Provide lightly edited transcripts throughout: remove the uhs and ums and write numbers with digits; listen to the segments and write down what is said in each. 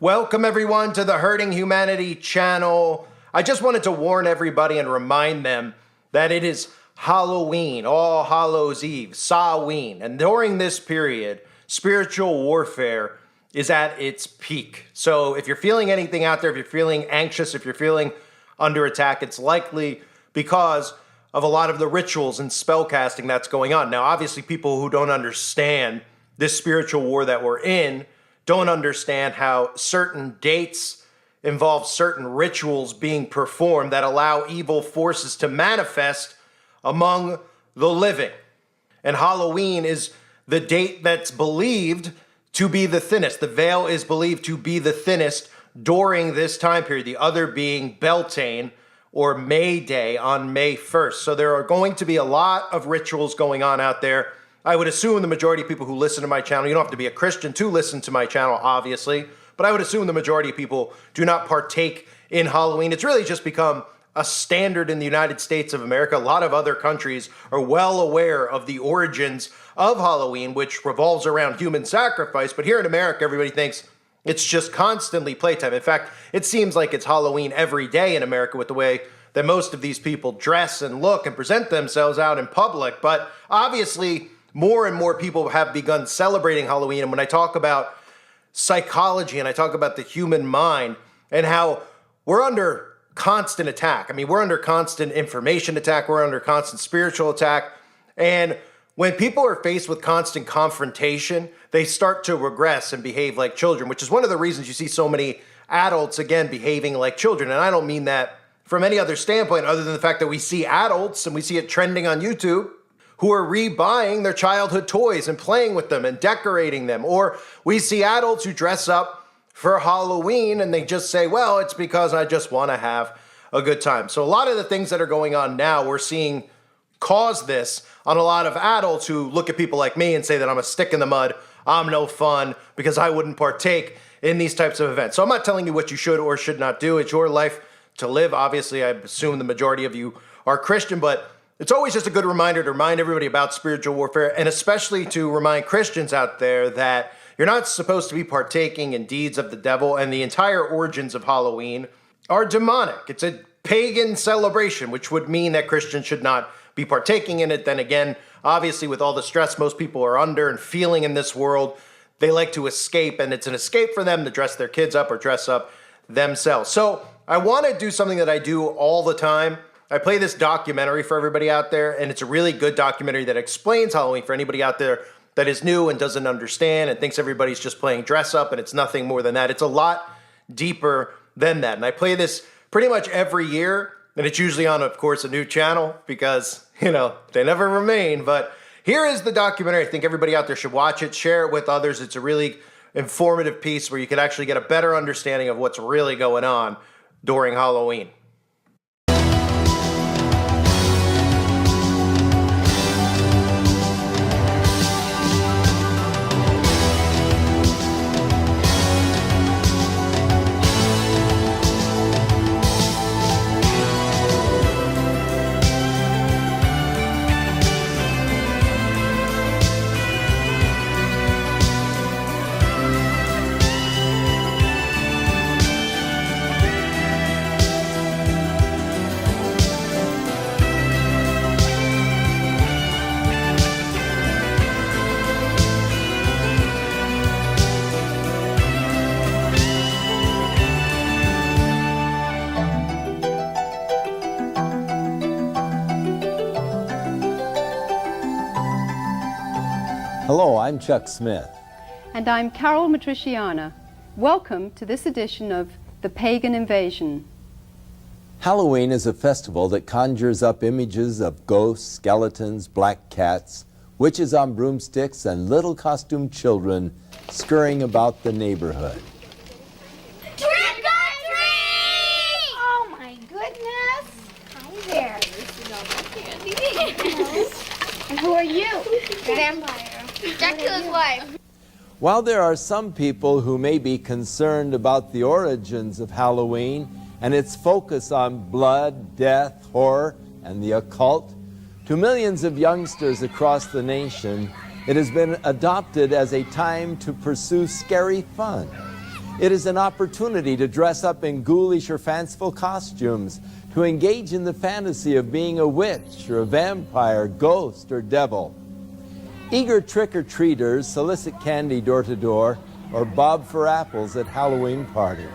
Welcome everyone to the Hurting Humanity channel. I just wanted to warn everybody and remind them that it is Halloween, All Hallows Eve, Samhain, and during this period, spiritual warfare is at its peak. So if you're feeling anything out there, if you're feeling anxious, if you're feeling under attack, it's likely because of a lot of the rituals and spell casting that's going on. Now, obviously, people who don't understand this spiritual war that we're in don't understand how certain dates involve certain rituals being performed that allow evil forces to manifest among the living. And Halloween is the date that's believed to be the thinnest. The veil is believed to be the thinnest during this time period, the other being Beltane or May Day on May 1st. So there are going to be a lot of rituals going on out there. I would assume the majority of people who listen to my channel, you don't have to be a Christian to listen to my channel, obviously, but I would assume the majority of people do not partake in Halloween. It's really just become a standard in the United States of America. A lot of other countries are well aware of the origins of Halloween, which revolves around human sacrifice. But here in America, everybody thinks it's just constantly playtime. In fact, it seems like it's Halloween every day in America with the way that most of these people dress and look and present themselves out in public. But obviously, more and more people have begun celebrating Halloween. And when I talk about psychology and I talk about the human mind and how we're under constant attack. I mean, we're under constant information attack. We're under constant spiritual attack. And when people are faced with constant confrontation, they start to regress and behave like children, which is one of the reasons you see so many adults, again, behaving like children. And I don't mean that from any other standpoint other than the fact that we see adults, and we see it trending on YouTube, who are rebuying their childhood toys and playing with them and decorating them. Or we see adults who dress up for Halloween and they just say, well, it's because I just want to have a good time. So a lot of the things that are going on now, we're seeing cause this on a lot of adults who look at people like me and say that I'm a stick in the mud, I'm no fun, because I wouldn't partake in these types of events. So I'm not telling you what you should or should not do. It's your life to live. Obviously, I assume the majority of you are Christian, but it's always just a good reminder to remind everybody about spiritual warfare, and especially to remind Christians out there that you're not supposed to be partaking in deeds of the devil, and the entire origins of Halloween are demonic. It's a pagan celebration, which would mean that Christians should not be partaking in it. Then again, obviously with all the stress most people are under and feeling in this world, they like to escape, and it's an escape for them to dress their kids up or dress up themselves. So I want to do something that I do all the time. I play this documentary for everybody out there, and it's a really good documentary that explains Halloween for anybody out there that is new and doesn't understand and thinks everybody's just playing dress up, and it's nothing more than that. It's a lot deeper than that. And I play this pretty much every year, and it's usually on, of course, a new channel because, you know, they never remain. But here is the documentary. I think everybody out there should watch it, share it with others. It's a really informative piece where you can actually get a better understanding of what's really going on during Halloween. Hello, I'm Chuck Smith. And I'm Carol Matriciana. Welcome to this edition of The Pagan Invasion. Halloween is a festival that conjures up images of ghosts, skeletons, black cats, witches on broomsticks, and little costumed children scurrying about the neighborhood. Trick or treat! Oh my goodness! Hi there. This is all my candy. And who are you? Vampire. Dracula's wife. While there are some people who may be concerned about the origins of Halloween and its focus on blood, death, horror, and the occult, to millions of youngsters across the nation, it has been adopted as a time to pursue scary fun. It is an opportunity to dress up in ghoulish or fanciful costumes, to engage in the fantasy of being a witch or a vampire, ghost or devil. Eager trick-or-treaters solicit candy door to door or bob for apples at Halloween parties.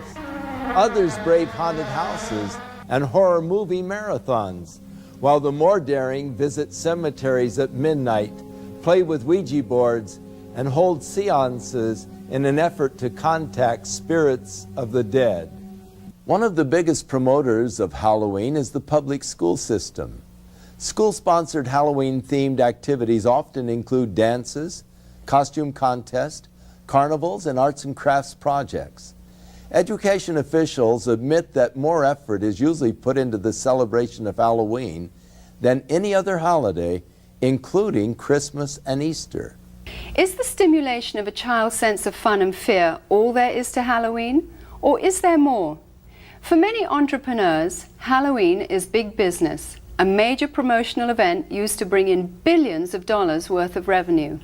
Others brave haunted houses and horror movie marathons, while the more daring visit cemeteries at midnight, play with Ouija boards, and hold seances in an effort to contact spirits of the dead. One of the biggest promoters of Halloween is the public school system. School-sponsored Halloween-themed activities often include dances, costume contests, carnivals, and arts and crafts projects. Education officials admit that more effort is usually put into the celebration of Halloween than any other holiday, including Christmas and Easter. Is the stimulation of a child's sense of fun and fear all there is to Halloween? Or is there more? For many entrepreneurs, Halloween is big business, a major promotional event used to bring in billions of dollars worth of revenue.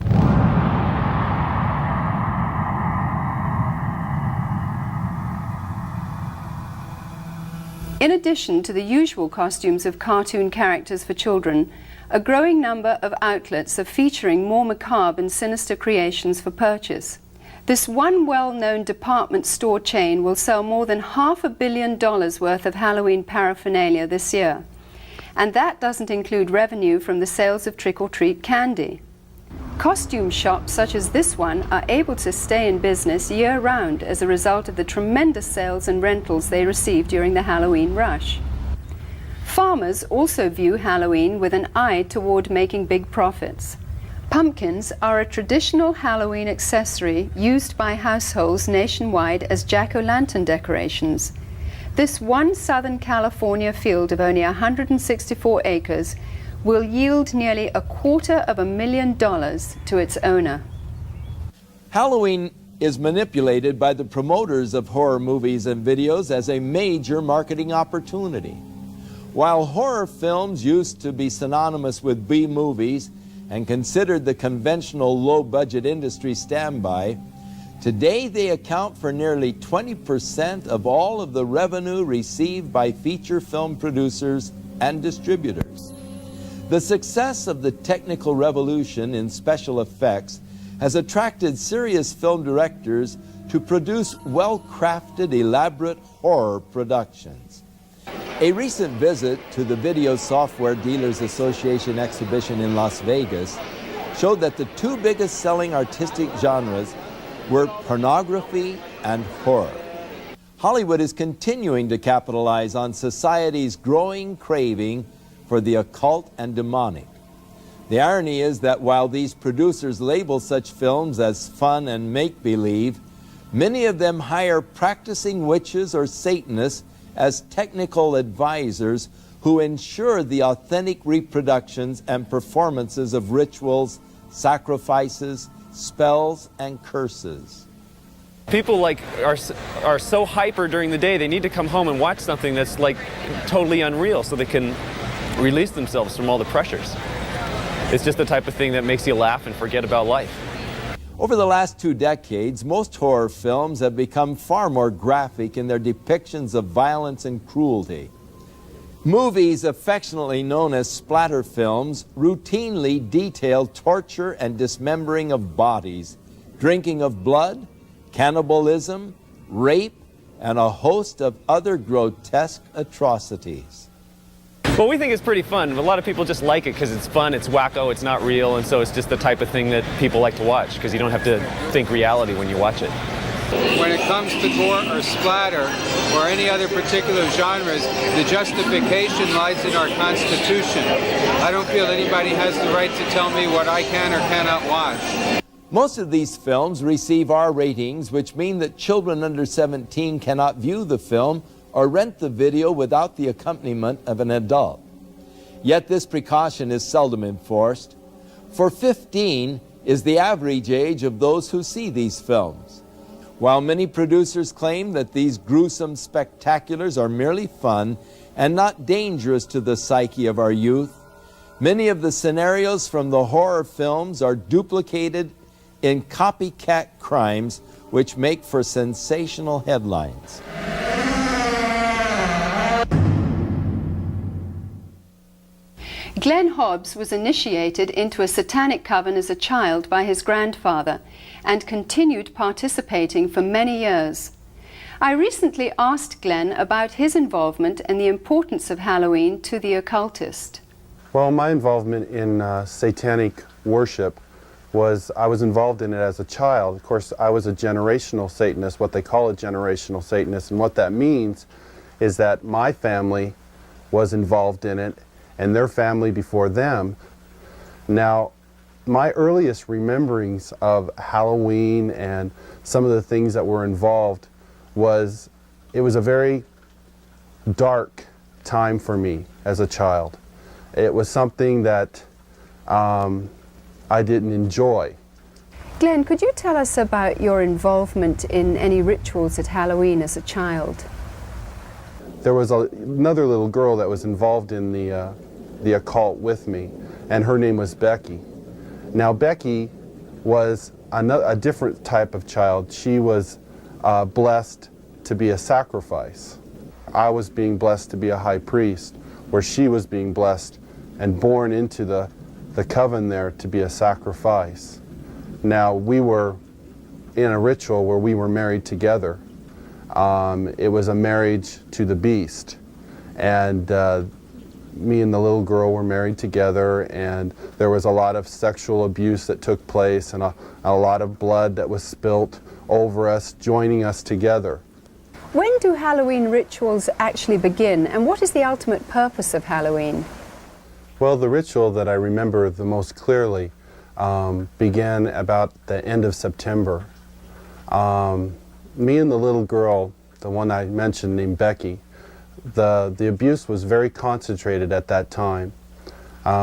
In addition to the usual costumes of cartoon characters for children, a growing number of outlets are featuring more macabre and sinister creations for purchase. This one well-known department store chain will sell more than $500 million worth of Halloween paraphernalia this year. And that doesn't include revenue from the sales of trick-or-treat candy. Costume shops such as this one are able to stay in business year-round as a result of the tremendous sales and rentals they receive during the Halloween rush. Farmers also view Halloween with an eye toward making big profits. Pumpkins are a traditional Halloween accessory used by households nationwide as jack-o'-lantern decorations. This one Southern California field of only 164 acres will yield nearly $250,000 to its owner. Halloween is manipulated by the promoters of horror movies and videos as a major marketing opportunity. While horror films used to be synonymous with B-movies and considered the conventional low-budget industry standby, today they account for nearly 20% of all of the revenue received by feature film producers and distributors. The success of the technical revolution in special effects has attracted serious film directors to produce well-crafted, elaborate horror productions. A recent visit to the Video Software Dealers Association exhibition in Las Vegas showed that the two biggest selling artistic genres were pornography and horror. Hollywood is continuing to capitalize on society's growing craving for the occult and demonic. The irony is that while these producers label such films as fun and make-believe, many of them hire practicing witches or Satanists as technical advisors who ensure the authentic reproductions and performances of rituals, sacrifices, spells, and curses. People are so hyper during the day, they need to come home and watch something that's totally unreal so they can release themselves from all the pressures. It's just the type of thing that makes you laugh and forget about life. Over the last 2 decades, most horror films have become far more graphic in their depictions of violence and cruelty. Movies affectionately known as splatter films routinely detail torture and dismembering of bodies, drinking of blood, cannibalism, rape, and a host of other grotesque atrocities. Well, we think it's pretty fun. A lot of people just like it because it's fun, it's wacko, it's not real, and so it's just the type of thing that people like to watch because you don't have to think reality when you watch it. When it comes to gore or splatter or any other particular genres, the justification lies in our Constitution. I don't feel anybody has the right to tell me what I can or cannot watch. Most of these films receive R ratings, which mean that children under 17 cannot view the film or rent the video without the accompaniment of an adult. Yet this precaution is seldom enforced, for 15 is the average age of those who see these films. While many producers claim that these gruesome spectaculars are merely fun and not dangerous to the psyche of our youth, many of the scenarios from the horror films are duplicated in copycat crimes which make for sensational headlines. Glenn Hobbs was initiated into a Satanic coven as a child by his grandfather and continued participating for many years. I recently asked Glenn about his involvement and the importance of Halloween to the occultist. Well, my involvement in Satanic worship was, I was involved in it as a child. Of course, I was a generational Satanist, what they call a generational Satanist, and what that means is that my family was involved in it and their family before them. Now, my earliest rememberings of Halloween and some of the things that were involved was, it was a very dark time for me as a child. It was something that I didn't enjoy. Glenn, could you tell us about your involvement in any rituals at Halloween as a child? There was another little girl that was involved in the occult with me, and her name was Becky. Now, Becky was a different type of child. She was blessed to be a sacrifice. I was being blessed to be a high priest, where she was being blessed and born into the coven there to be a sacrifice. Now, we were in a ritual where we were married together. It was a marriage to the beast, and me and the little girl were married together, and there was a lot of sexual abuse that took place and a lot of blood that was spilt over us, joining us together. When do Halloween rituals actually begin, and what is the ultimate purpose of Halloween? Well, the ritual that I remember the most clearly began about the end of September. Me and the little girl, the one I mentioned named Becky, the abuse was very concentrated at that time.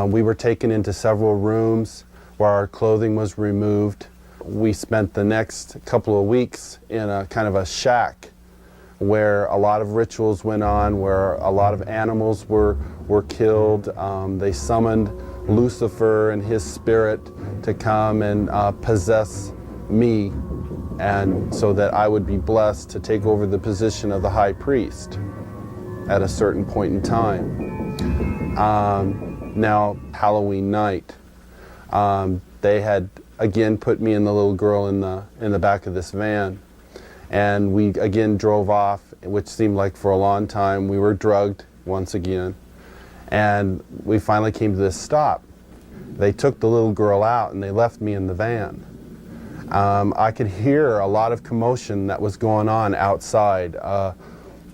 We were taken into several rooms where our clothing was removed. We spent the next couple of weeks in a kind of a shack where a lot of rituals went on, where a lot of animals were killed. They summoned Lucifer and his spirit to come and possess me, and so that I would be blessed to take over the position of the high priest at a certain point in time. Now, Halloween night, they had again put me and the little girl in the back of this van, and we again drove off, which seemed like for a long time. We were drugged once again, and we finally came to this stop. They took the little girl out and they left me in the van. I could hear a lot of commotion that was going on outside.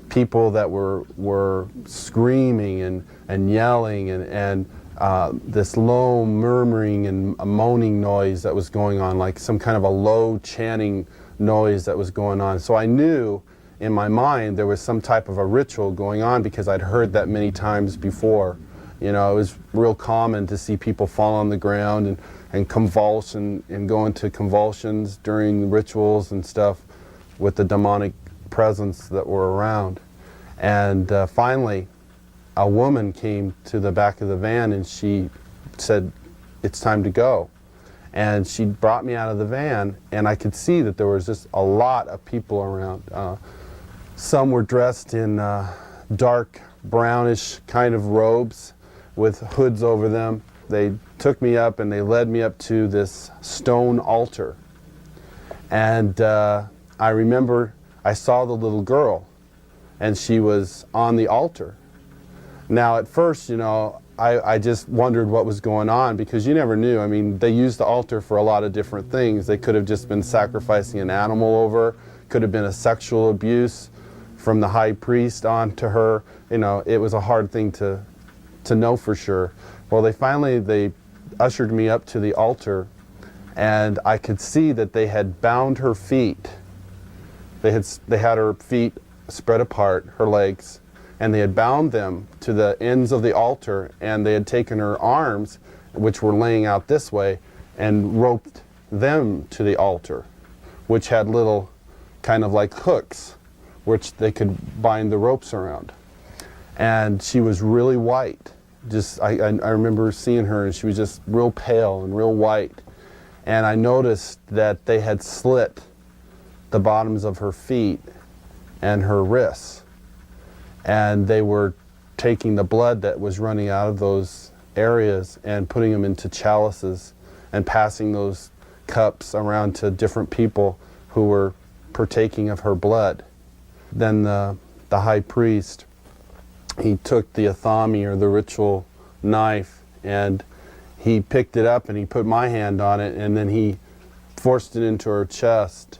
People that were screaming and yelling, and this low murmuring and moaning noise that was going on, like some kind of a low chanting noise that was going on. So I knew in my mind there was some type of a ritual going on, because I'd heard that many times before. You know, it was real common to see people fall on the ground and convulse and go into convulsions during rituals and stuff with the demonic presence that were around. And finally, a woman came to the back of the van and she said, "It's time to go." And she brought me out of the van, and I could see that there was just a lot of people around. Some were dressed in dark brownish kind of robes with hoods over them. They took me up and they led me up to this stone altar. And I remember I saw the little girl, and she was on the altar. Now, at first, you know, I just wondered what was going on, because you never knew. I mean, they used the altar for a lot of different things. They could have just been sacrificing an animal over, could have been a sexual abuse from the high priest onto her. You know, it was a hard thing to know for sure. Well, they ushered me up to the altar, and I could see that they had bound her feet. They had her feet spread apart, her legs, and they had bound them to the ends of the altar, and they had taken her arms, which were laying out this way, and roped them to the altar, which had little kind of like hooks, which they could bind the ropes around. And she was really white. I remember seeing her, and she was just real pale and real white. And I noticed that they had slit the bottoms of her feet and her wrists. And they were taking the blood that was running out of those areas and putting them into chalices and passing those cups around to different people who were partaking of her blood. Then the high priest, he took the athami, or the ritual knife, and he picked it up and he put my hand on it, and then he forced it into her chest.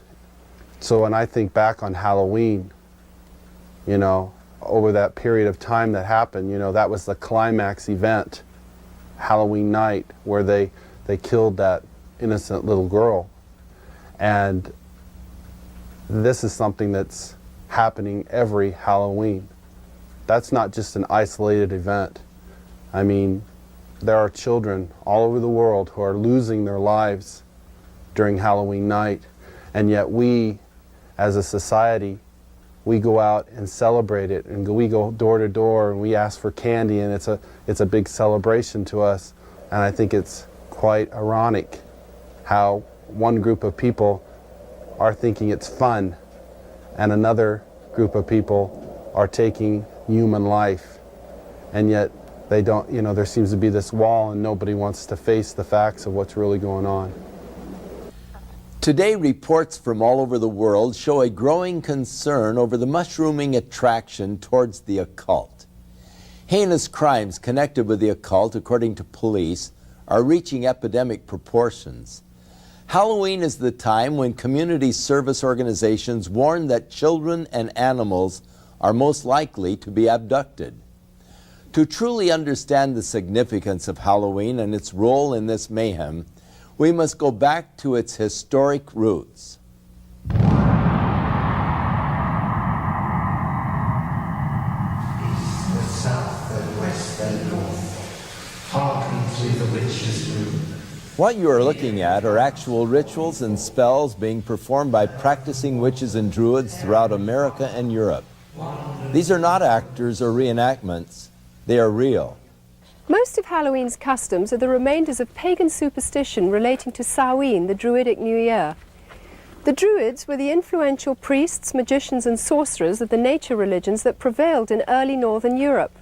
So when I think back on Halloween, you know, over that period of time that happened, you know, that was the climax event, Halloween night, where they killed that innocent little girl. And this is something that's happening every Halloween. That's not just an isolated event. I mean, there are children all over the world who are losing their lives during Halloween night, and yet we, as a society, we go out and celebrate it, and we go door to door and we ask for candy, and it's a big celebration to us. And I think it's quite ironic how one group of people are thinking it's fun and another group of people are taking human life, and yet they don't, you know, there seems to be this wall and nobody wants to face the facts of what's really going on. Today, reports from all over the world show a growing concern over the mushrooming attraction towards the occult. Heinous crimes connected with the occult, according to police, are reaching epidemic proportions. Halloween is the time when community service organizations warn that children and animals are most likely to be abducted. To truly understand the significance of Halloween and its role in this mayhem, we must go back to its historic roots. East and south and west and north, hearken to the witch's doom. What you are looking at are actual rituals and spells being performed by practicing witches and druids throughout America and Europe. These are not actors or reenactments, they are real. Most of Halloween's customs are the remainders of pagan superstition relating to Samhain, the Druidic New Year. The Druids were the influential priests, magicians and sorcerers of the nature religions that prevailed in early northern Europe.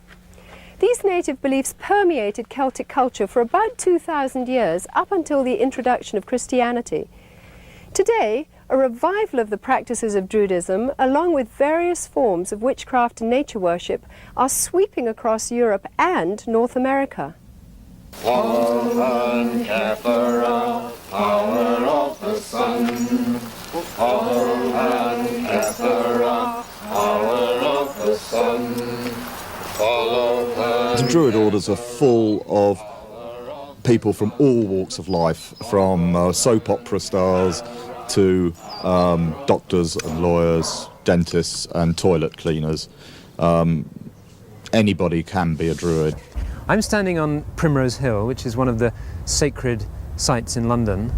These native beliefs permeated Celtic culture for about 2,000 years, up until the introduction of Christianity. Today, a revival of the practices of Druidism, along with various forms of witchcraft and nature worship, are sweeping across Europe and North America. Power of the sun. Power of the sun. The Druid orders are full of people from all walks of life, from soap opera stars to doctors and lawyers, dentists and toilet cleaners. Anybody can be a Druid. I'm standing on Primrose Hill, which is one of the sacred sites in London,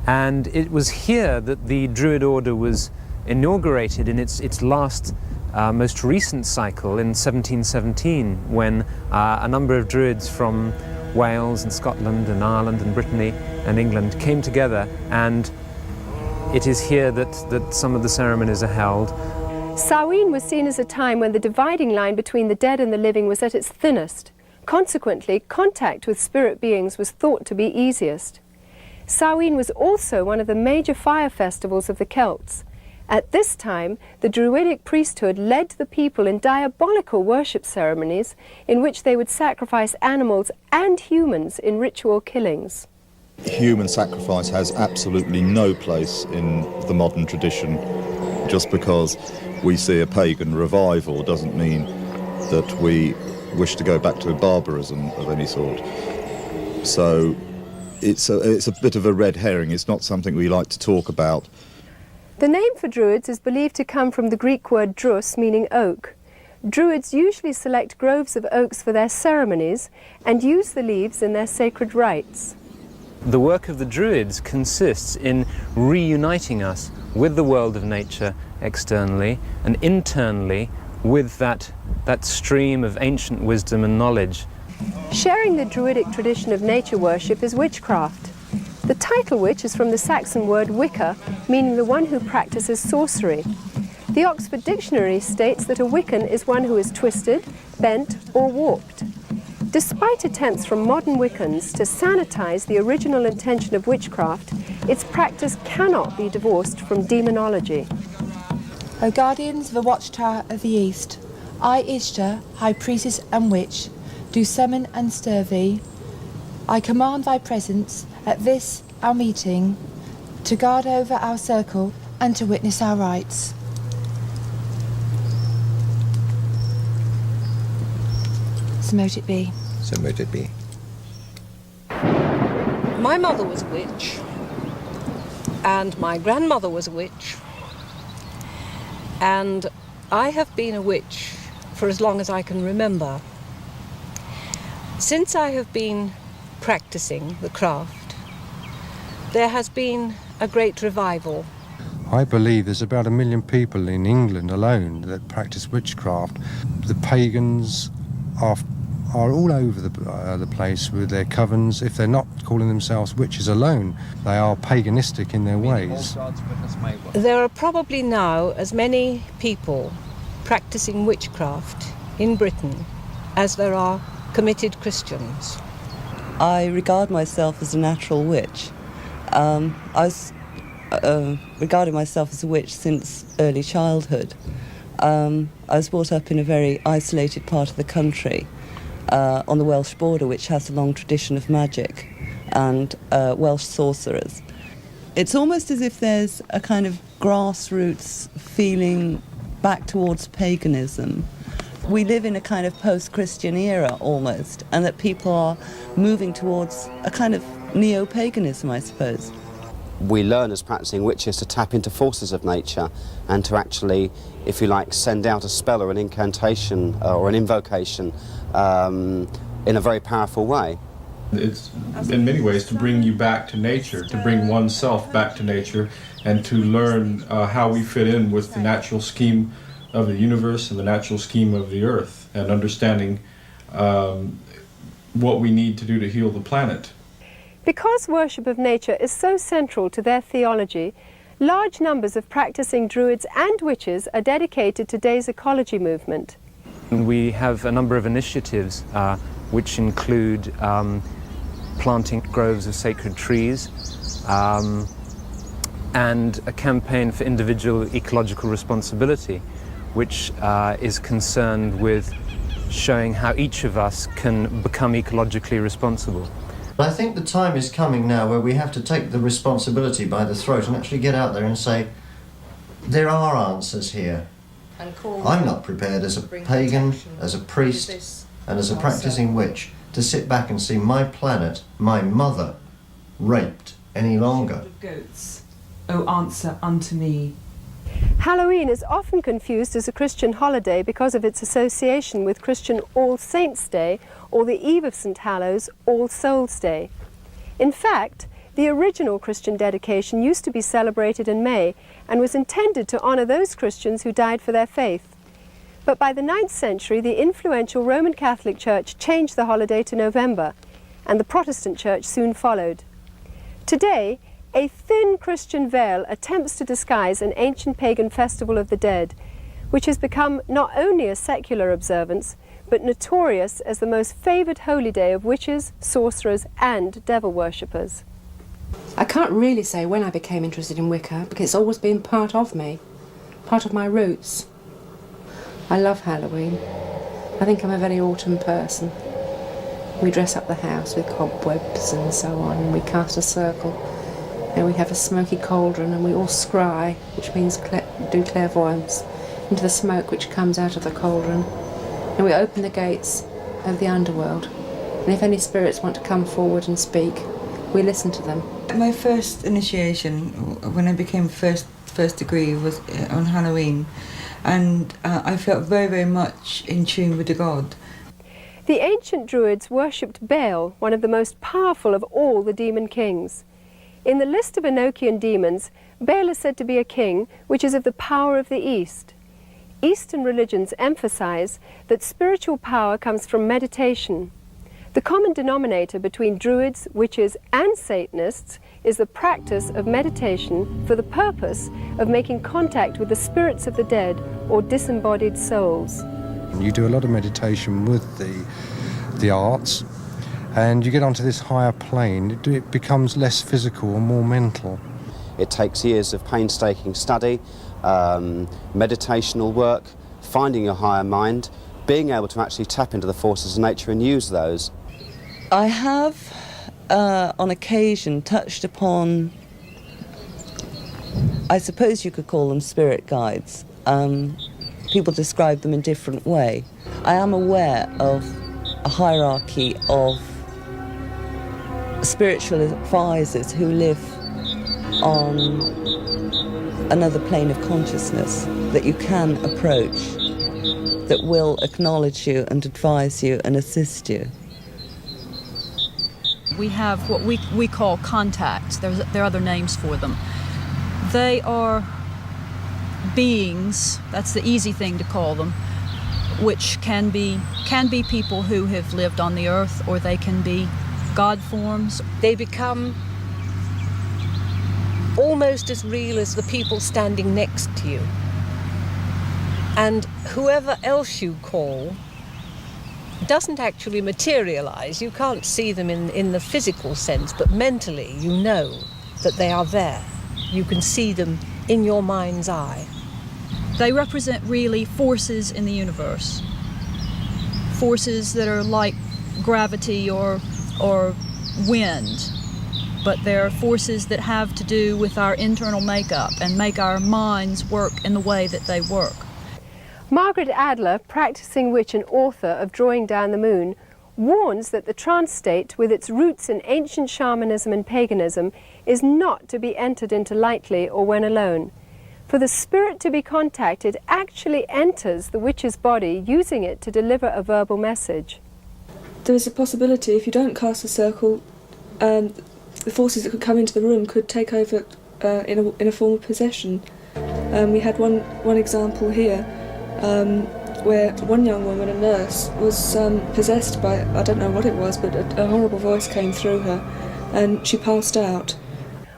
and it was here that the Druid order was inaugurated in its last most recent cycle in 1717, when a number of Druids from Wales and Scotland and Ireland and Brittany and England came together, and it is here that some of the ceremonies are held. Samhain was seen as a time when the dividing line between the dead and the living was at its thinnest. Consequently, contact with spirit beings was thought to be easiest. Samhain was also one of the major fire festivals of the Celts. At this time, the Druidic priesthood led the people in diabolical worship ceremonies in which they would sacrifice animals and humans in ritual killings. Human sacrifice has absolutely no place in the modern tradition. Just because we see a pagan revival doesn't mean that we wish to go back to barbarism of any sort. So it's a bit of a red herring. It's not something we like to talk about. The name for Druids is believed to come from the Greek word drus, meaning oak. Druids usually select groves of oaks for their ceremonies and use the leaves in their sacred rites. The work of the Druids consists in reuniting us with the world of nature externally and internally with that stream of ancient wisdom and knowledge. Sharing the Druidic tradition of nature worship is witchcraft. The title witch is from the Saxon word Wicca, meaning the one who practices sorcery. The Oxford Dictionary states that a Wiccan is one who is twisted, bent, or warped. Despite attempts from modern Wiccans to sanitize the original intention of witchcraft, its practice cannot be divorced from demonology. O guardians of the watchtower of the east, I, Ishtar, high priestess and witch, do summon and stir thee. I command thy presence at this our meeting, to guard over our circle and to witness our rites. So mote it be. So mote it be. My mother was a witch, and my grandmother was a witch, and I have been a witch for as long as I can remember. Since I have been practicing the craft, there has been a great revival. I believe there's about 1 million people in England alone that practice witchcraft. The pagans are all over the place with their covens. If they're not calling themselves witches alone, they are paganistic in their ways. There are probably now as many people practicing witchcraft in Britain as there are committed Christians. I regard myself as a natural witch. I was regarding myself as a witch since early childhood. I was brought up in a very isolated part of the country, on the Welsh border, which has a long tradition of magic and Welsh sorcerers. It's almost as if there's a kind of grassroots feeling back towards paganism. We live in a kind of post-Christian era almost, and that people are moving towards a kind of neo-paganism, I suppose. We learn as practicing witches to tap into forces of nature and to actually, if you like, send out a spell or an incantation or an invocation in a very powerful way. It's in many ways to bring you back to nature, to bring oneself back to nature, and to learn how we fit in with the natural scheme of the universe and the natural scheme of the earth, and understanding what we need to do to heal the planet. Because worship of nature is so central to their theology, large numbers of practicing druids and witches are dedicated to today's ecology movement. We have a number of initiatives which include planting groves of sacred trees and a campaign for individual ecological responsibility, which is concerned with showing how each of us can become ecologically responsible. I think the time is coming now where we have to take the responsibility by the throat and actually get out there and say, there are answers here. I'm not prepared as a pagan, as a priest, and as a practicing witch to sit back and see my planet, my mother, raped any longer. Goats, O answer unto me. Halloween is often confused as a Christian holiday because of its association with Christian All Saints' Day or the Eve of St. Hallows, All Souls' Day. In fact, the original Christian dedication used to be celebrated in May and was intended to honour those Christians who died for their faith. But by the 9th century, the influential Roman Catholic Church changed the holiday to November, and the Protestant Church soon followed. Today, a thin Christian veil attempts to disguise an ancient pagan festival of the dead, which has become not only a secular observance, but notorious as the most favoured holy day of witches, sorcerers and devil worshippers. I can't really say when I became interested in Wicca, because it's always been part of me, part of my roots. I love Halloween. I think I'm a very autumn person. We dress up the house with cobwebs and so on, and we cast a circle, and we have a smoky cauldron, and we all scry, which means do clairvoyance, into the smoke which comes out of the cauldron, and we open the gates of the underworld, and if any spirits want to come forward and speak, we listen to them. My first initiation, when I became first degree, was on Halloween, and I felt very, very much in tune with the god. The ancient Druids worshipped Baal, one of the most powerful of all the demon kings. In the list of Enochian demons, Baal is said to be a king which is of the power of the East. Eastern religions emphasize that spiritual power comes from meditation. The common denominator between Druids, witches, and Satanists is the practice of meditation for the purpose of making contact with the spirits of the dead or disembodied souls. You do a lot of meditation with the arts, and you get onto this higher plane. It becomes less physical and more mental. It takes years of painstaking study, meditational work, finding your higher mind, being able to actually tap into the forces of nature and use those. I have, on occasion, touched upon, I suppose you could call them spirit guides. People describe them in a different way. I am aware of a hierarchy of spiritual advisors who live on another plane of consciousness that you can approach, that will acknowledge you and advise you and assist you. We have what we call contacts. There are other names for them. They are beings, that's the easy thing to call them, which can be people who have lived on the earth, or they can be God forms. They become almost as real as the people standing next to you. And whoever else you call doesn't actually materialize. You can't see them in the physical sense, but mentally you know that they are there. You can see them in your mind's eye. They represent really forces in the universe. Forces that are like gravity or wind, but they're forces that have to do with our internal makeup and make our minds work in the way that they work. Margaret Adler, practicing witch and author of Drawing Down the Moon, warns that the trance state, with its roots in ancient shamanism and paganism, is not to be entered into lightly or when alone. For the spirit to be contacted actually enters the witch's body, using it to deliver a verbal message. There is a possibility, if you don't cast a circle, the forces that could come into the room could take over in a form of possession. We had one example here, where one young woman, a nurse, was possessed by, I don't know what it was, but a horrible voice came through her and she passed out.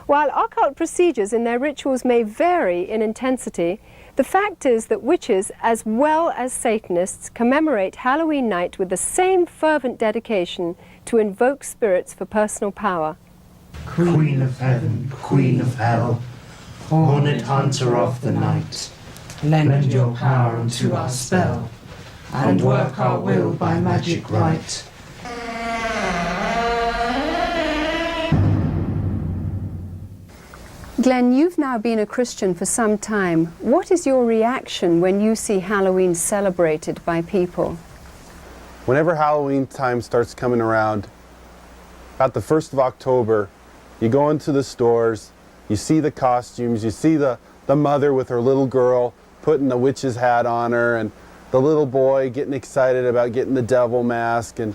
While occult procedures in their rituals may vary in intensity, the fact is that witches, as well as Satanists, commemorate Halloween night with the same fervent dedication to invoke spirits for personal power. Queen of heaven, queen of hell, horned hunter of the night, lend your power unto our spell, and work our will by magic right. Glenn, you've now been a Christian for some time. What is your reaction when you see Halloween celebrated by people? Whenever Halloween time starts coming around, about the 1st of October, you go into the stores, you see the costumes, you see the mother with her little girl putting the witch's hat on her, and the little boy getting excited about getting the devil mask, and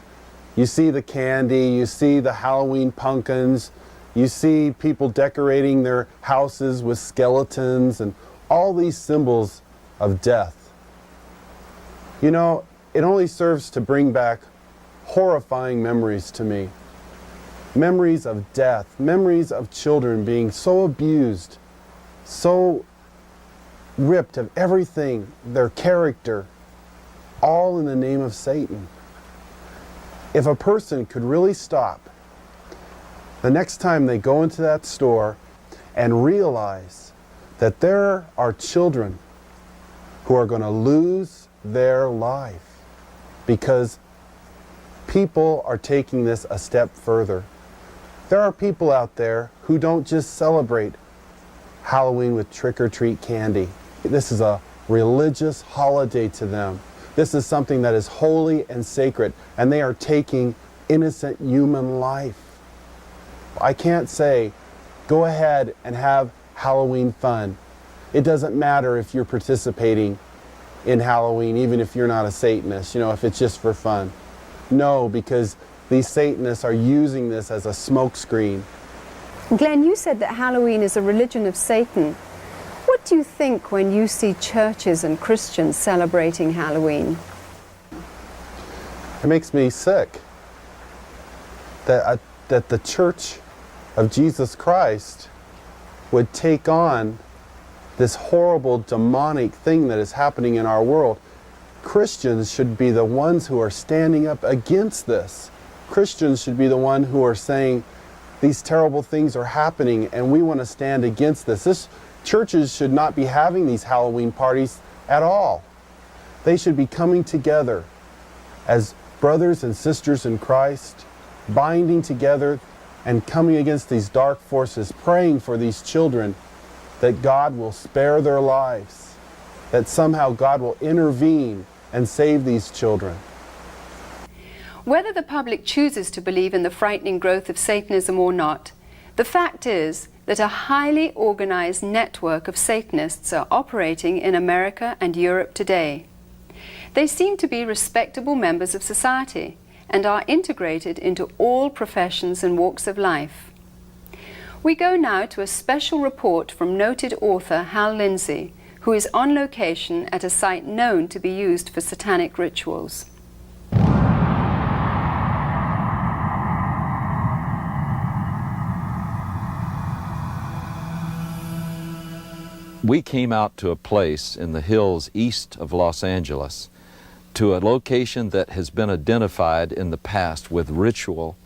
you see the candy, you see the Halloween pumpkins, you see people decorating their houses with skeletons and all these symbols of death. You know, it only serves to bring back horrifying memories to me. Memories of death, memories of children being so abused, so ripped of everything, their character, all in the name of Satan. If a person could really stop the next time they go into that store and realize that there are children who are going to lose their life because people are taking this a step further. There are people out there who don't just celebrate Halloween with trick-or-treat candy. This is a religious holiday to them. This is something that is holy and sacred, and they are taking innocent human life. I can't say, go ahead and have Halloween fun. It doesn't matter if you're participating in Halloween, even if you're not a Satanist, you know, if it's just for fun. No, because these Satanists are using this as a smokescreen. Glenn, you said that Halloween is a religion of Satan. What do you think when you see churches and Christians celebrating Halloween? It makes me sick. that the Church of Jesus Christ would take on this horrible demonic thing that is happening in our world. Christians should be the ones who are standing up against this. Christians should be the one who are saying these terrible things are happening and we want to stand against this. Churches should not be having these Halloween parties at all. They should be coming together as brothers and sisters in Christ, binding together and coming against these dark forces, praying for these children that God will spare their lives, that somehow God will intervene and save these children. Whether the public chooses to believe in the frightening growth of Satanism or not, the fact is that a highly organized network of Satanists are operating in America and Europe today. They seem to be respectable members of society and are integrated into all professions and walks of life. We go now to a special report from noted author Hal Lindsey, who is on location at a site known to be used for satanic rituals. We came out to a place in the hills east of Los Angeles, to a location that has been identified in the past with ritual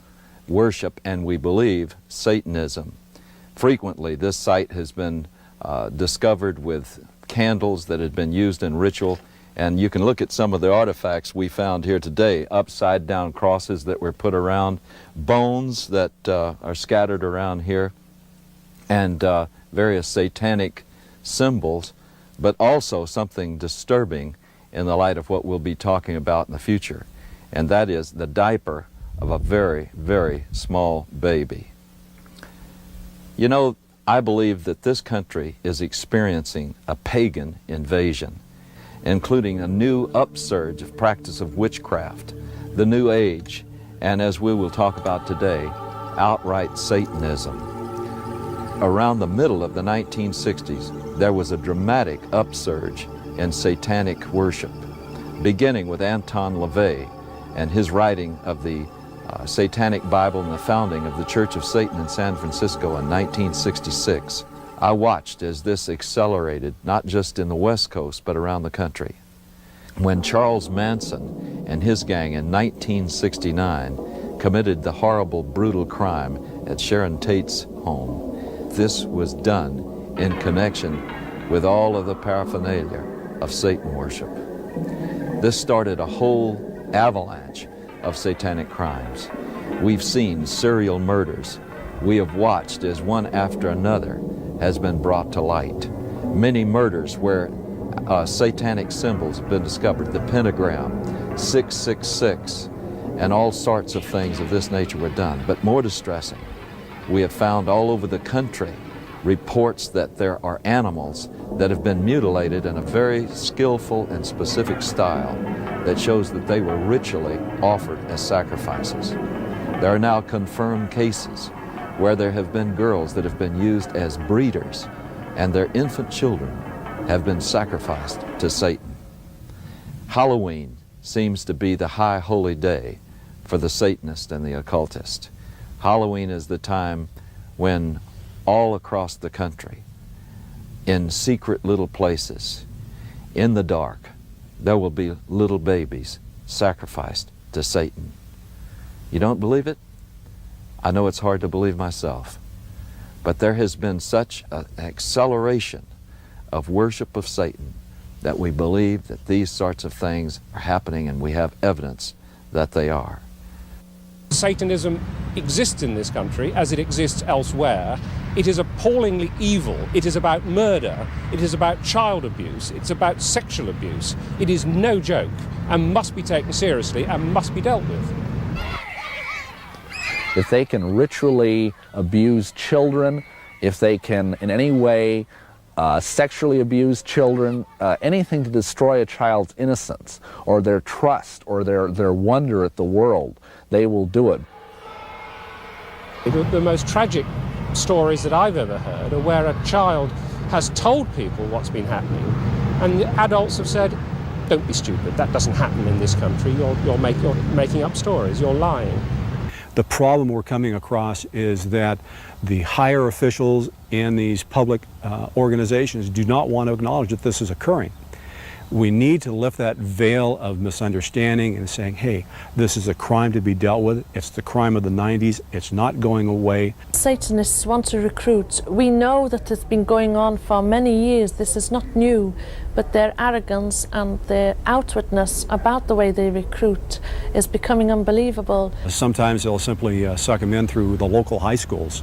worship and, we believe, Satanism. Frequently, this site has been discovered with candles that had been used in ritual, and you can look at some of the artifacts we found here today: upside down crosses that were put around, bones that are scattered around here, and various satanic symbols, but also something disturbing in the light of what we'll be talking about in the future, and that is the diaper of a very, very small baby. You know, I believe that this country is experiencing a pagan invasion, including a new upsurge of practice of witchcraft, the New Age, and as we will talk about today, outright Satanism. Around the middle of the 1960s, there was a dramatic upsurge in satanic worship, beginning with Anton LaVey and his writing of the Satanic Bible and the founding of the Church of Satan in San Francisco in 1966. I watched as this accelerated, not just in the West Coast, but around the country. When Charles Manson and his gang in 1969 committed the horrible, brutal crime at Sharon Tate's home, this was done in connection with all of the paraphernalia of Satan worship. This started a whole avalanche of satanic crimes. We've seen serial murders. We have watched as one after another has been brought to light. Many murders where satanic symbols have been discovered, the pentagram, 666, and all sorts of things of this nature were done. But more distressing, we have found all over the country reports that there are animals that have been mutilated in a very skillful and specific style that shows that they were ritually offered as sacrifices. There are now confirmed cases where there have been girls that have been used as breeders and their infant children have been sacrificed to Satan. Halloween seems to be the high holy day for the Satanist and the occultist. Halloween is the time when all across the country, in secret little places, in the dark, there will be little babies sacrificed to Satan. You don't believe it? I know it's hard to believe myself, but there has been such an acceleration of worship of Satan that we believe that these sorts of things are happening, and we have evidence that they are. Satanism exists in this country as it exists elsewhere. It is appallingly evil. It is about murder. It is about child abuse. It's about sexual abuse. It is no joke and must be taken seriously and must be dealt with. If they can ritually abuse children, if they can in any way sexually abuse children, anything to destroy a child's innocence or their trust or their wonder at the world, they will do it. The most tragic stories that I've ever heard are where a child has told people what's been happening, and the adults have said, "Don't be stupid, that doesn't happen in this country, you're making up stories, you're lying." The problem we're coming across is that the higher officials in these public organizations do not want to acknowledge that this is occurring. We need to lift that veil of misunderstanding and saying, hey, this is a crime to be dealt with. It's the crime of the 90s. It's not going away. Satanists want to recruit. We know that it's been going on for many years. This is not new, but their arrogance and their outwardness about the way they recruit is becoming unbelievable. Sometimes they'll simply suck them in through the local high schools,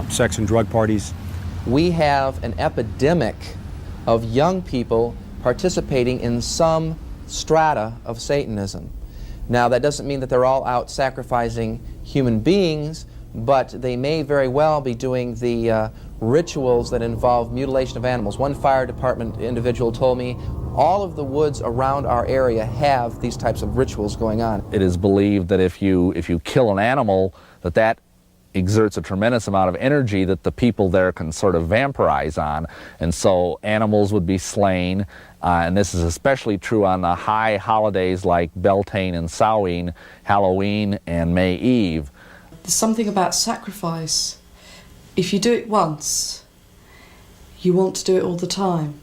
sex and drug parties. We have an epidemic of young people participating in some strata of Satanism. Now, that doesn't mean that they're all out sacrificing human beings, but they may very well be doing the rituals that involve mutilation of animals. One fire department individual told me all of the woods around our area have these types of rituals going on. It is believed that if you kill an animal, that exerts a tremendous amount of energy that the people there can sort of vampirize on, and so animals would be slain, and this is especially true on the high holidays like Beltane and Samhain, Halloween and May Eve. There's something about sacrifice. If you do it once, you want to do it all the time.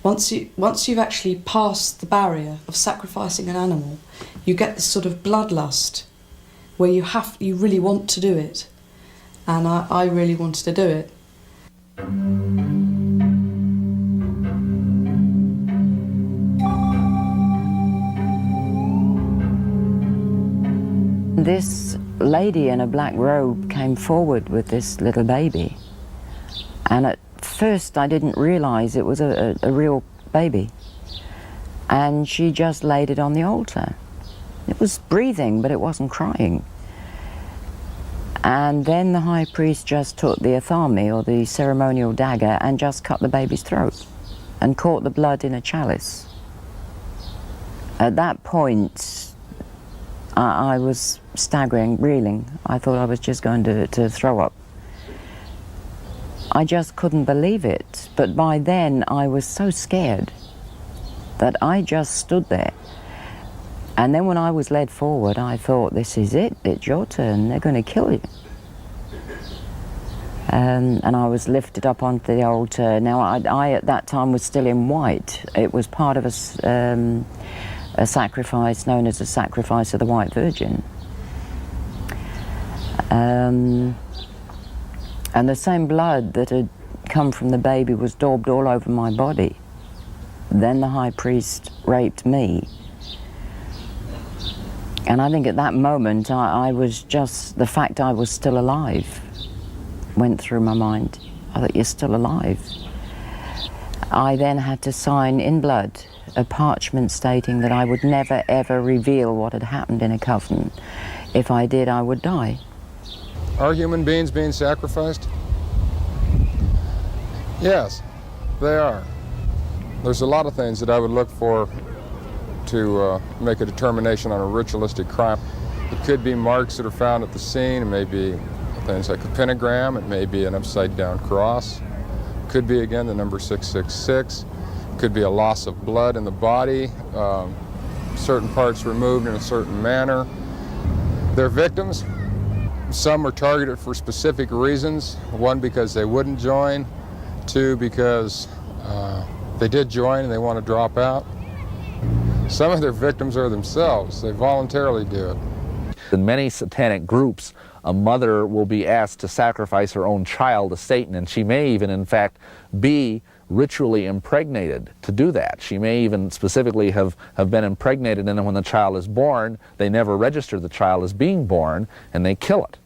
Once you've actually passed the barrier of sacrificing an animal, you get this sort of bloodlust where you really want to do it, and I really wanted to do it. This lady in a black robe came forward with this little baby, and at first I didn't realize it was a real baby, and she just laid it on the altar. It was breathing, but it wasn't crying. And then the high priest just took the athame, or the ceremonial dagger, and just cut the baby's throat and caught the blood in a chalice. At that point, I was staggering, reeling. I thought I was just going to throw up. I just couldn't believe it. But by then, I was so scared that I just stood there. And then when I was led forward, I thought, this is it, it's your turn, they're going to kill you. And I was lifted up onto the altar. Now, I at that time was still in white. It was part of a sacrifice known as the sacrifice of the White Virgin. And the same blood that had come from the baby was daubed all over my body. Then the high priest raped me. And I think at that moment, I was just, the fact I was still alive went through my mind. I thought, you're still alive. I then had to sign in blood a parchment stating that I would never ever reveal what had happened in a coven. If I did, I would die. Are human beings being sacrificed? Yes, they are. There's a lot of things that I would look for to make a determination on a ritualistic crime. It could be marks that are found at the scene. It may be things like a pentagram. It may be an upside-down cross. It could be, again, the number 666. It could be a loss of blood in the body, certain parts removed in a certain manner. They're victims. Some are targeted for specific reasons. One, because they wouldn't join. Two, because they did join and they want to drop out. Some of their victims are themselves. They voluntarily do it. In many satanic groups, a mother will be asked to sacrifice her own child to Satan, and she may even, in fact, be ritually impregnated to do that. She may even specifically have been impregnated, and then when the child is born, they never register the child as being born, and they kill it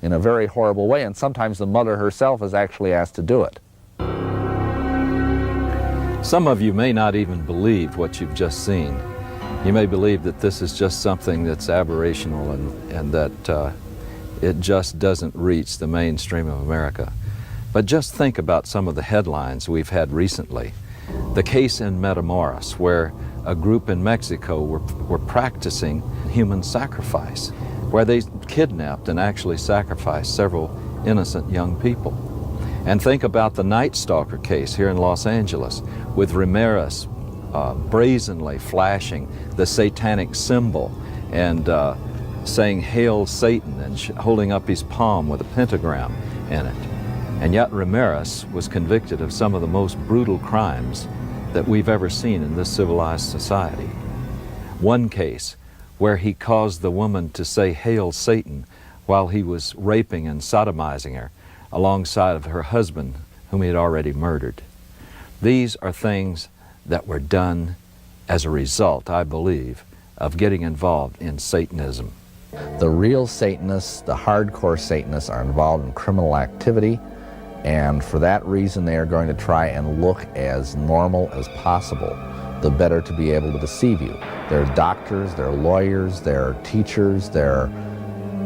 in a very horrible way, and sometimes the mother herself is actually asked to do it. Some of you may not even believe what you've just seen. You may believe that this is just something that's aberrational and that it just doesn't reach the mainstream of America. But just think about some of the headlines we've had recently. The case in Matamoros, where a group in Mexico were practicing human sacrifice, where they kidnapped and actually sacrificed several innocent young people. And think about the Night Stalker case here in Los Angeles, with Ramirez brazenly flashing the satanic symbol and saying "Hail Satan" and holding up his palm with a pentagram in it. And yet Ramirez was convicted of some of the most brutal crimes that we've ever seen in this civilized society. One case where he caused the woman to say "Hail Satan" while he was raping and sodomizing her alongside of her husband, whom he had already murdered. These are things that were done as a result, I believe, of getting involved in Satanism. The real Satanists, the hardcore Satanists, are involved in criminal activity, and for that reason they are going to try and look as normal as possible, the better to be able to deceive you. They're doctors, they're lawyers, they're teachers, they're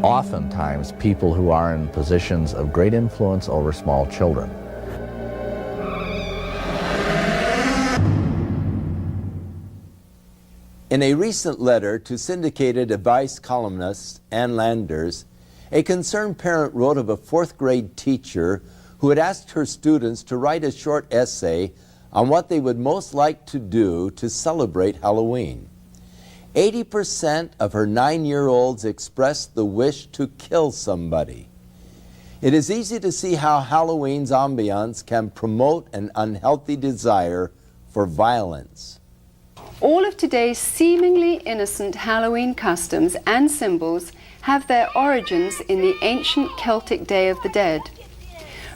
oftentimes people who are in positions of great influence over small children. In a recent letter to syndicated advice columnist Ann Landers, a concerned parent wrote of a fourth-grade teacher who had asked her students to write a short essay on what they would most like to do to celebrate Halloween. 80% of her 9-year-olds expressed the wish to kill somebody. It is easy to see how Halloween's ambiance can promote an unhealthy desire for violence. All of today's seemingly innocent Halloween customs and symbols have their origins in the ancient Celtic Day of the Dead.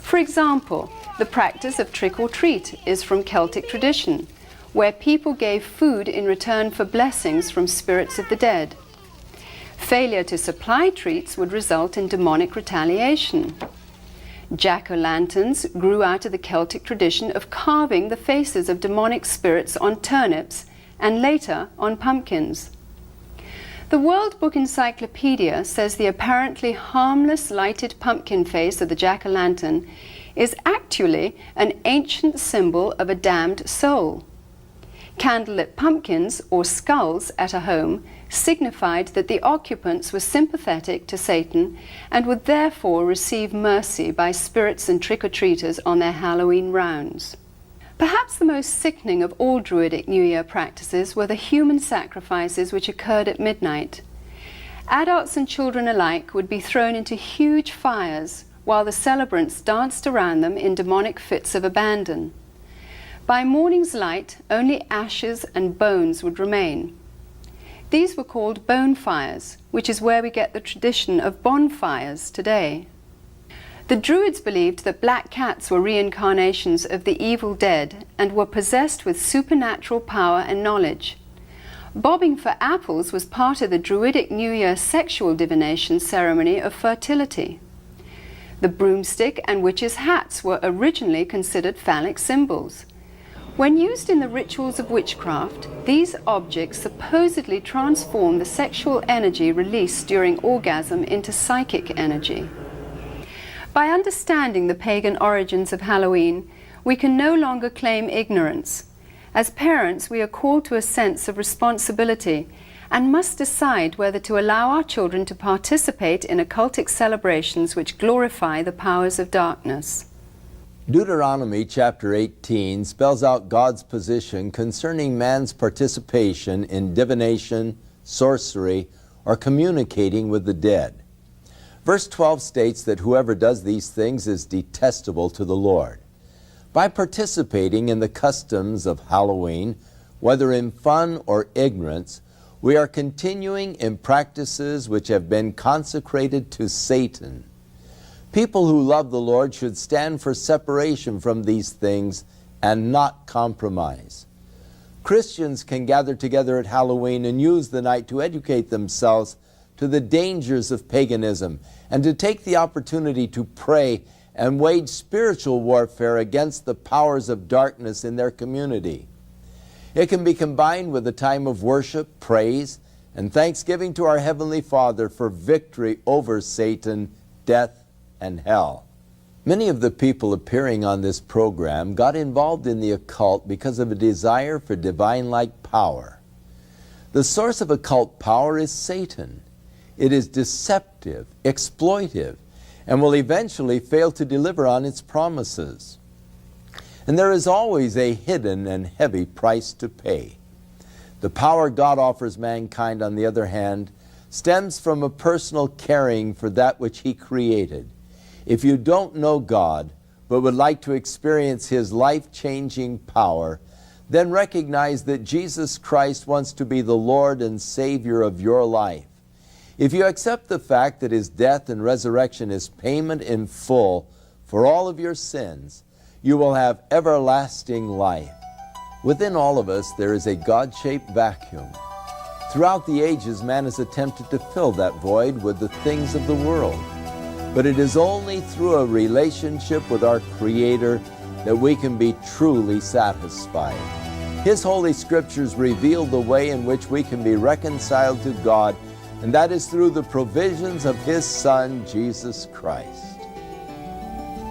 For example, the practice of trick-or-treat is from Celtic tradition, where people gave food in return for blessings from spirits of the dead. Failure to supply treats would result in demonic retaliation. Jack-o'-lanterns grew out of the Celtic tradition of carving the faces of demonic spirits on turnips and later on pumpkins. The World Book Encyclopedia says the apparently harmless lighted pumpkin face of the jack-o'-lantern is actually an ancient symbol of a damned soul. Candlelit pumpkins, or skulls, at a home signified that the occupants were sympathetic to Satan and would therefore receive mercy by spirits and trick-or-treaters on their Halloween rounds. Perhaps the most sickening of all Druidic New Year practices were the human sacrifices which occurred at midnight. Adults and children alike would be thrown into huge fires while the celebrants danced around them in demonic fits of abandon. By morning's light, only ashes and bones would remain. These were called bone fires, which is where we get the tradition of bonfires today. The Druids believed that black cats were reincarnations of the evil dead and were possessed with supernatural power and knowledge. Bobbing for apples was part of the Druidic New Year sexual divination ceremony of fertility. The broomstick and witches' hats were originally considered phallic symbols. When used in the rituals of witchcraft, these objects supposedly transform the sexual energy released during orgasm into psychic energy. By understanding the pagan origins of Halloween, we can no longer claim ignorance. As parents, we are called to a sense of responsibility and must decide whether to allow our children to participate in occultic celebrations which glorify the powers of darkness. Deuteronomy chapter 18 spells out God's position concerning man's participation in divination, sorcery, or communicating with the dead. Verse 12 states that whoever does these things is detestable to the Lord. By participating in the customs of Halloween, whether in fun or ignorance, we are continuing in practices which have been consecrated to Satan. People who love the Lord should stand for separation from these things and not compromise. Christians can gather together at Halloween and use the night to educate themselves to the dangers of paganism and to take the opportunity to pray and wage spiritual warfare against the powers of darkness in their community. It can be combined with a time of worship, praise, and thanksgiving to our Heavenly Father for victory over Satan, death, and hell. Many of the people appearing on this program got involved in the occult because of a desire for divine-like power. The source of occult power is Satan. It is deceptive, exploitive, and will eventually fail to deliver on its promises. And there is always a hidden and heavy price to pay. The power God offers mankind, on the other hand, stems from a personal caring for that which He created. If you don't know God, but would like to experience His life-changing power, then recognize that Jesus Christ wants to be the Lord and Savior of your life. If you accept the fact that His death and resurrection is payment in full for all of your sins, you will have everlasting life. Within all of us, there is a God-shaped vacuum. Throughout the ages, man has attempted to fill that void with the things of the world. But it is only through a relationship with our Creator that we can be truly satisfied. His Holy Scriptures reveal the way in which we can be reconciled to God, and that is through the provisions of His Son, Jesus Christ.